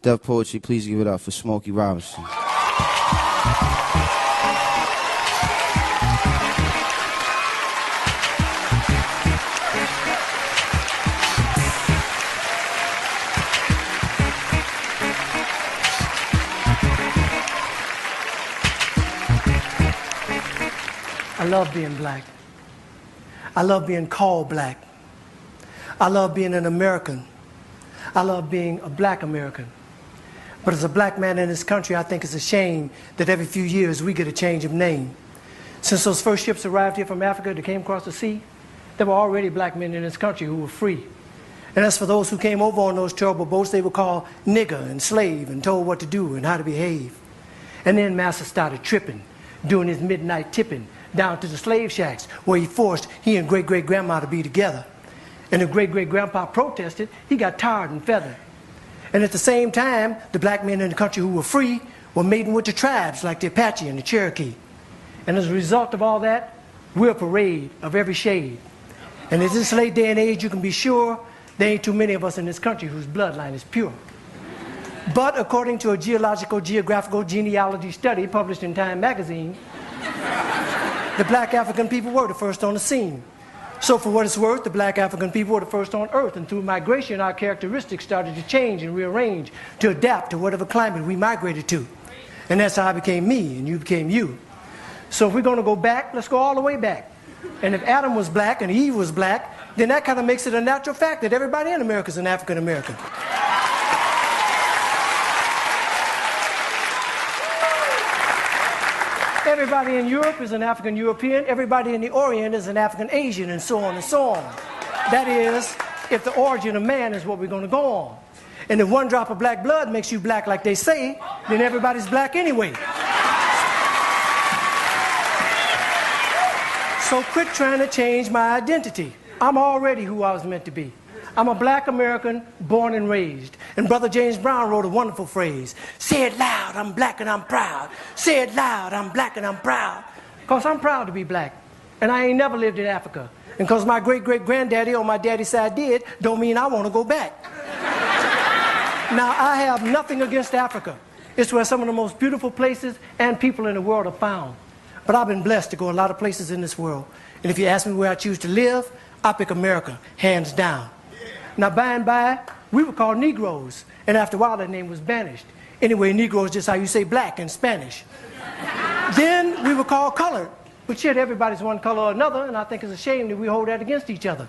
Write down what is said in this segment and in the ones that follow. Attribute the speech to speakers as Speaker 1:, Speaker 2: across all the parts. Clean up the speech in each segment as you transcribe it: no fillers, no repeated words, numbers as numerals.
Speaker 1: Def Poetry, please give it up for Smokey Robinson.
Speaker 2: I love being black. I love being called black. I love being an American. I love being a black American. But as a black man in this country, I think it's a shame that every few years we get a change of name. Since those first ships arrived here from Africa that came across the sea, there were already black men in this country who were free. And as for those who came over on those terrible boats, they were called nigger and slave and told what to do and how to behave. And then Master started tripping, doing his midnight tipping down to the slave shacks where he forced he and great-great-grandma to be together. And if great-great-grandpa protested, he got tarred and feathered. And at the same time, the black men in the country who were free were mating with the tribes like the Apache and the Cherokee. And as a result of all that, we're a parade of every shade. And in this late day and age, you can be sure there ain't too many of us in this country whose bloodline is pure. But according to a geographical genealogy study published in Time magazine, the black African people were the first on the scene. So for what it's worth, the black African people were the first on earth, and through migration our characteristics started to change and rearrange to adapt to whatever climate we migrated to. And that's how I became me and you became you. So if we're going to go back, let's go all the way back. And if Adam was black and Eve was black, then that kind of makes it a natural fact that everybody in America is an African American. Everybody in Europe is an African European. Everybody in the Orient is an African Asian, and so on and so on. That is, if the origin of man is what we're going to go on. And if one drop of black blood makes you black like they say, then everybody's black anyway. So quit trying to change my identity. I'm already who I was meant to be. I'm a black American born and raised. And Brother James Brown wrote a wonderful phrase. Say it loud, I'm black and I'm proud. Say it loud, I'm black and I'm proud. Because I'm proud to be black. And I ain't never lived in Africa. And because my great-great-granddaddy on my daddy's side did, don't mean I want to go back. Now, I have nothing against Africa. It's where some of the most beautiful places and people in the world are found. But I've been blessed to go a lot of places in this world. And if you ask me where I choose to live, I pick America, hands down. Now, by and by, we were called Negroes, and after a while, that name was banished. Anyway, Negro is just how you say black in Spanish. Then we were called colored, but shit, everybody's one color or another, and I think it's a shame that we hold that against each other.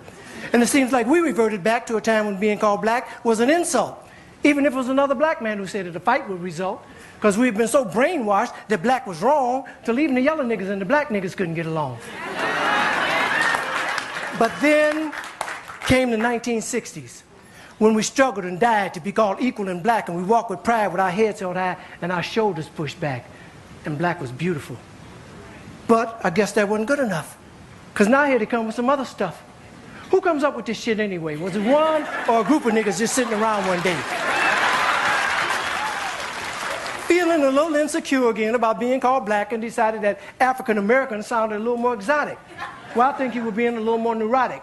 Speaker 2: And it seems like we reverted back to a time when being called black was an insult, even if it was another black man who said that a fight would result, because we've been so brainwashed that black was wrong till even the yellow niggas and the black niggas couldn't get along. But then came the 1960s, when we struggled and died to be called equal and black, and we walked with pride with our heads held high and our shoulders pushed back, and black was beautiful. But I guess that wasn't good enough, because now here they come with some other stuff. Who comes up with this shit anyway? Was it one or a group of niggas just sitting around one day? Feeling a little insecure again about being called black, and decided that African American sounded a little more exotic. Well, I think you were being a little more neurotic.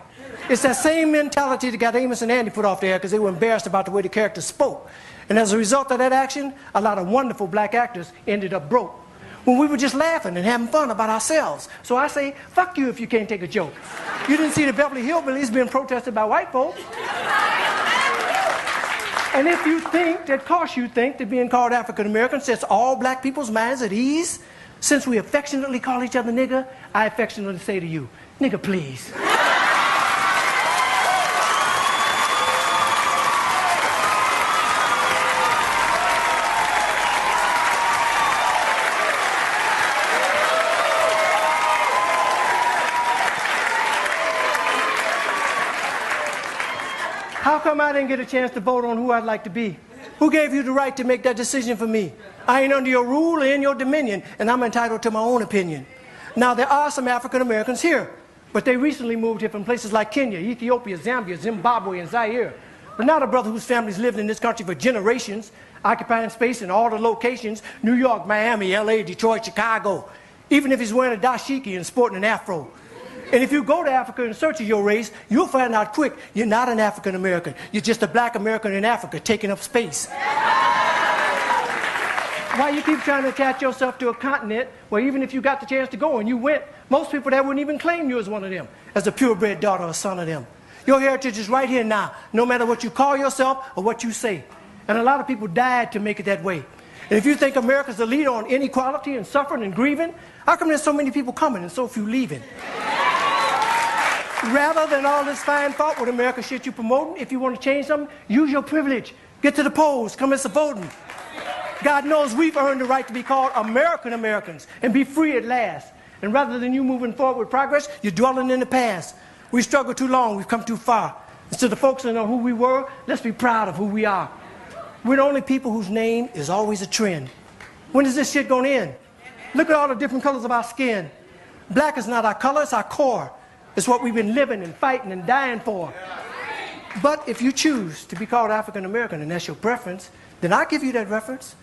Speaker 2: It's that same mentality that got Amos and Andy put off there because they were embarrassed about the way the characters spoke. And as a result of that action, a lot of wonderful black actors ended up broke, when we were just laughing and having fun about ourselves. So I say, fuck you if you can't take a joke. You didn't see the Beverly Hillbillies being protested by white folks. And if you think that, cause you think that being called African American sets all black people's minds at ease, since we affectionately call each other nigger, I affectionately say to you, nigger please. How come I didn't get a chance to vote on who I'd like to be? Who gave you the right to make that decision for me? I ain't under your rule or in your dominion, and I'm entitled to my own opinion. Now, there are some African Americans here, but they recently moved here from places like Kenya, Ethiopia, Zambia, Zimbabwe, and Zaire. But not a brother whose family's lived in this country for generations, occupying space in all the locations, New York, Miami, LA, Detroit, Chicago, even if he's wearing a dashiki and sporting an afro. And if you go to Africa in search of your race, you'll find out quick, you're not an African American. You're just a black American in Africa taking up space. Why you keep trying to attach yourself to a continent where even if you got the chance to go and you went, most people there wouldn't even claim you as one of them, as a purebred daughter or son of them. Your heritage is right here now, no matter what you call yourself or what you say. And a lot of people died to make it that way. And if you think America's the leader on inequality and suffering and grieving, how come there's so many people coming and so few leaving? Rather than all this fine thought with America shit you promoting, if you want to change something, use your privilege. Get to the polls, come and voting. God knows we've earned the right to be called American Americans and be free at last. And rather than you moving forward with progress, you're dwelling in the past. We struggled too long, we've come too far. Instead of focusing on who we were, let's be proud of who we are. We're the only people whose name is always a trend. When is this shit going to end? Look at all the different colors of our skin. Black is not our color, it's our core. It's what we've been living and fighting and dying for. But if you choose to be called African American and that's your preference, then I'll give you that reference.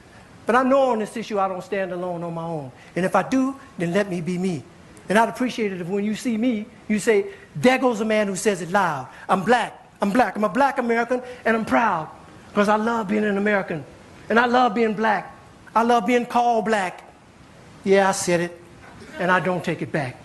Speaker 2: But I know on this issue I don't stand alone on my own. And if I do, then let me be me. And I'd appreciate it if when you see me, you say, there goes a man who says it loud. I'm black. I'm black. I'm a black American and I'm proud. Because I love being an American. And I love being black. I love being called black. Yeah, I said it. And I don't take it back.